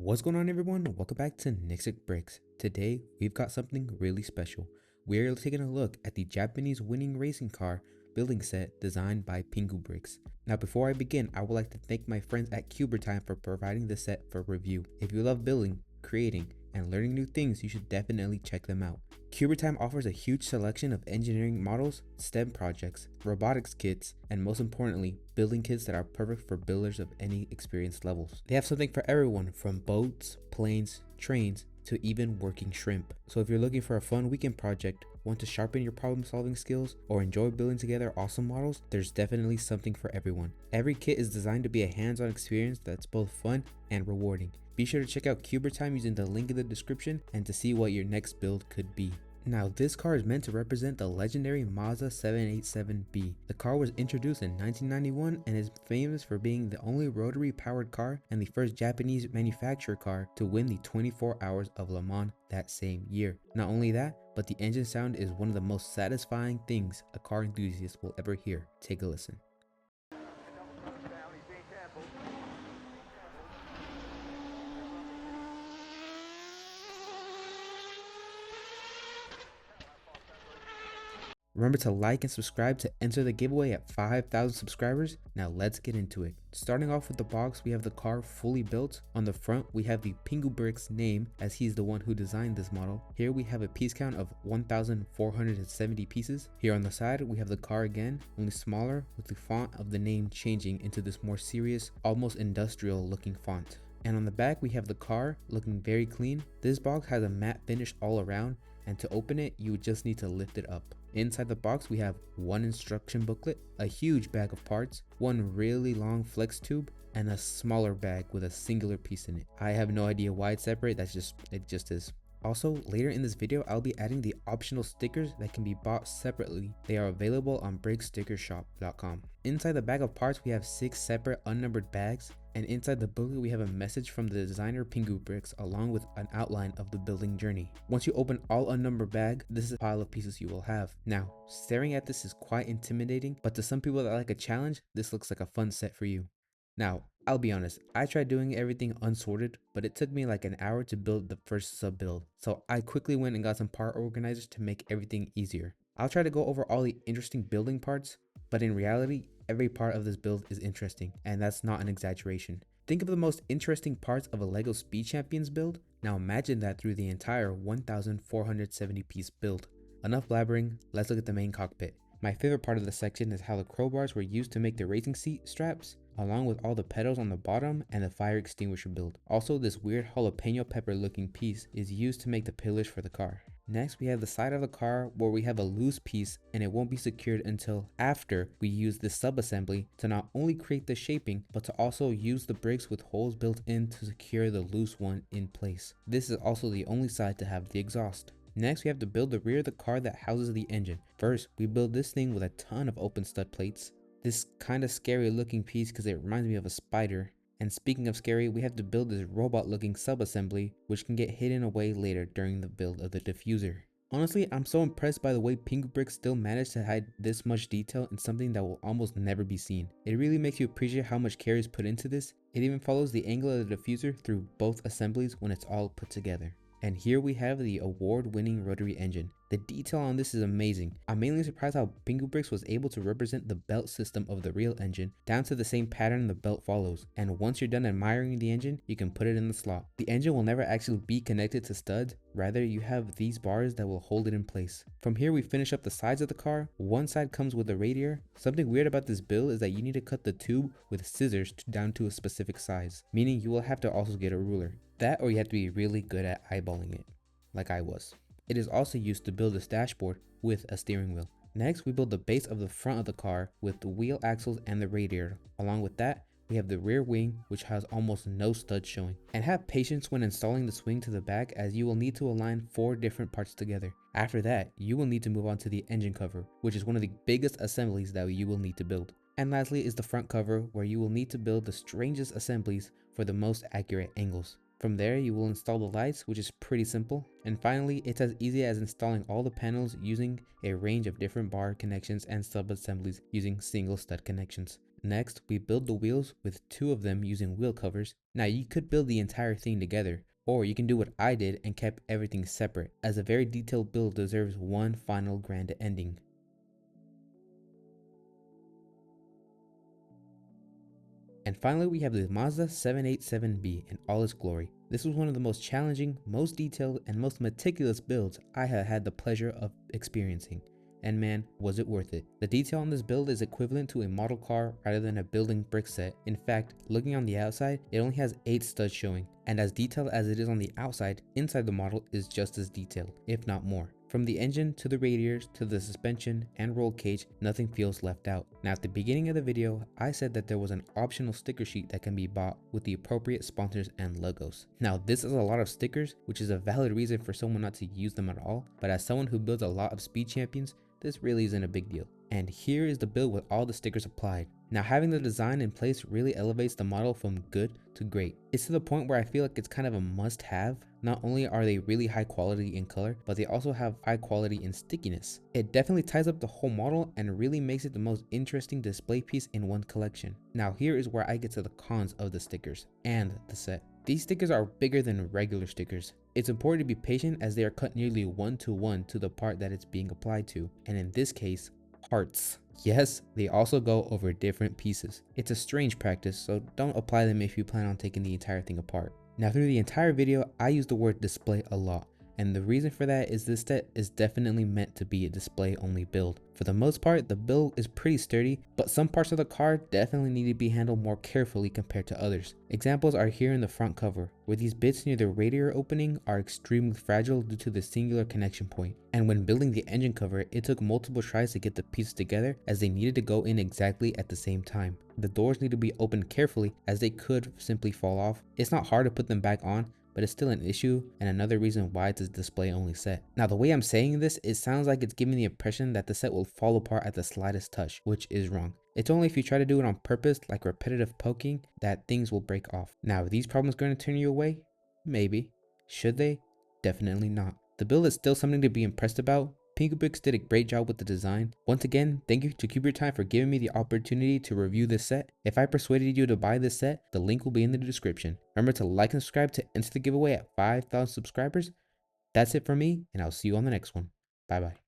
What's going on, everyone? Welcome back to PinguBricks. Today we've got something really special. We're taking a look at the Japanese winning racing car building set designed by PinguBricks. Now before I begin, I would like to thank my friends at Cubertime for providing the set for review. If you love building, creating, and learning new things, you should definitely check them out. Cubertime offers a huge selection of engineering models, STEM projects, robotics kits, and most importantly, building kits that are perfect for builders of any experience levels. They have something for everyone from boats, planes, trains, to even working shrimp. So if you're looking for a fun weekend project, want to sharpen your problem solving skills, or enjoy building together awesome models, there's definitely something for everyone. Every kit is designed to be a hands-on experience that's both fun and rewarding. Be sure to check out Cubertime using the link in the description and to see what your next build could be. Now this car is meant to represent the legendary Mazda 787B. The car was introduced in 1991 and is famous for being the only rotary powered car and the first Japanese manufactured car to win the 24 Hours of Le Mans that same year. Not only that, but the engine sound is one of the most satisfying things a car enthusiast will ever hear. Take a listen. Remember to like and subscribe to enter the giveaway at 5,000 subscribers. Now let's get into it. Starting off with the box, we have the car fully built. On the front, we have the PinguBricks name, as he's the one who designed this model. Here we have a piece count of 1,470 pieces. Here on the side, we have the car again, only smaller, with the font of the name changing into this more serious, almost industrial looking font. And on the back, we have the car looking very clean. This box has a matte finish all around, and to open it, you would just need to lift it up. Inside the box, we have one instruction booklet, a huge bag of parts, one really long flex tube, and a smaller bag with a singular piece in it. I have no idea why it's separate, it just is. Also, later in this video, I'll be adding the optional stickers that can be bought separately. They are available on brickstickershop.com. Inside the bag of parts, we have 6 separate unnumbered bags, and inside the booklet we have a message from the designer PinguBricks along with an outline of the building journey. Once you open all unnumbered bag, this is a pile of pieces you will have. Now, staring at this is quite intimidating, but to some people that like a challenge, this looks like a fun set for you. Now, I'll be honest, I tried doing everything unsorted, but it took me like an hour to build the first sub build, so I quickly went and got some part organizers to make everything easier. I'll try to go over all the interesting building parts, but in reality, every part of this build is interesting, and that's not an exaggeration. Think of the most interesting parts of a LEGO Speed Champions build. Now imagine that through the entire 1,470 piece build. Enough blabbering, let's look at the main cockpit. My favorite part of the section is how the crowbars were used to make the racing seat straps, along with all the pedals on the bottom and the fire extinguisher build. Also, this weird jalapeno pepper looking piece is used to make the pillars for the car. Next, we have the side of the car where we have a loose piece and it won't be secured until after we use this sub-assembly to not only create the shaping, but to also use the brakes with holes built in to secure the loose one in place. This is also the only side to have the exhaust. Next, we have to build the rear of the car that houses the engine. First, we build this thing with a ton of open stud plates. This kind of scary looking piece because it reminds me of a spider. And speaking of scary, we have to build this robot looking sub-assembly which can get hidden away later during the build of the diffuser. Honestly, I'm so impressed by the way PinguBricks still managed to hide this much detail in something that will almost never be seen. It really makes you appreciate how much care is put into this. It even follows the angle of the diffuser through both assemblies when it's all put together. And here we have the award-winning rotary engine. The detail on this is amazing. I'm mainly surprised how PinguBricks was able to represent the belt system of the real engine down to the same pattern the belt follows. And once you're done admiring the engine, you can put it in the slot. The engine will never actually be connected to studs, rather you have these bars that will hold it in place. From here we finish up the sides of the car. One side comes with a radiator. Something weird about this build is that you need to cut the tube with scissors down to a specific size, meaning you will have to also get a ruler. That or you have to be really good at eyeballing it, like I was. It is also used to build this dashboard with a steering wheel. Next, we build the base of the front of the car with the wheel axles and the radiator. Along with that, we have the rear wing, which has almost no studs showing. And have patience when installing the swing to the back, as you will need to align 4 different parts together. After that, you will need to move on to the engine cover, which is one of the biggest assemblies that you will need to build. And lastly is the front cover, where you will need to build the strangest assemblies for the most accurate angles. From there, you will install the lights, which is pretty simple. And finally, it's as easy as installing all the panels using a range of different bar connections and sub-assemblies using single stud connections. Next, we build the wheels with 2 of them using wheel covers. Now you could build the entire thing together, or you can do what I did and kept everything separate, as a very detailed build deserves one final grand ending. And finally, we have the Mazda 787B in all its glory. This was one of the most challenging, most detailed, and most meticulous builds I have had the pleasure of experiencing. And man, was it worth it. The detail on this build is equivalent to a model car rather than a building brick set. In fact, looking on the outside, it only has 8 studs showing, and as detailed as it is on the outside, inside the model is just as detailed, if not more. From the engine to the radiators to the suspension and roll cage, nothing feels left out. Now at the beginning of the video, I said that there was an optional sticker sheet that can be bought with the appropriate sponsors and logos. Now this is a lot of stickers, which is a valid reason for someone not to use them at all, but as someone who builds a lot of speed champions, this really isn't a big deal. And here is the build with all the stickers applied. Now having the design in place really elevates the model from good to great. It's to the point where I feel like it's kind of a must have. Not only are they really high quality in color, but they also have high quality in stickiness. It definitely ties up the whole model and really makes it the most interesting display piece in one collection. Now here is where I get to the cons of the stickers and the set. These stickers are bigger than regular stickers. It's important to be patient as they are cut nearly 1-to-1 to the part that it's being applied to, and in this case, parts. Yes, they also go over different pieces. It's a strange practice, so don't apply them if you plan on taking the entire thing apart. Now through the entire video, I use the word display a lot. And the reason for that is this set is definitely meant to be a display only build. For the most part, the build is pretty sturdy, but some parts of the car definitely need to be handled more carefully compared to others. Examples are here in the front cover, where these bits near the radiator opening are extremely fragile due to the singular connection point. And when building the engine cover, it took multiple tries to get the pieces together as they needed to go in exactly at the same time. The doors need to be opened carefully as they could simply fall off. It's not hard to put them back on, but it's still an issue and another reason why it's a display only set. Now the way I'm saying this, it sounds like it's giving the impression that the set will fall apart at the slightest touch, which is wrong. It's only if you try to do it on purpose, like repetitive poking, that things will break off. Now are these problems going to turn you away? Maybe. Should they? Definitely not. The build is still something to be impressed about. PinguBricks did a great job with the design. Once again, thank you to Cubertime for giving me the opportunity to review this set. If I persuaded you to buy this set, the link will be in the description. Remember to like and subscribe to enter the giveaway at 5,000 subscribers. That's it for me, and I'll see you on the next one. Bye bye.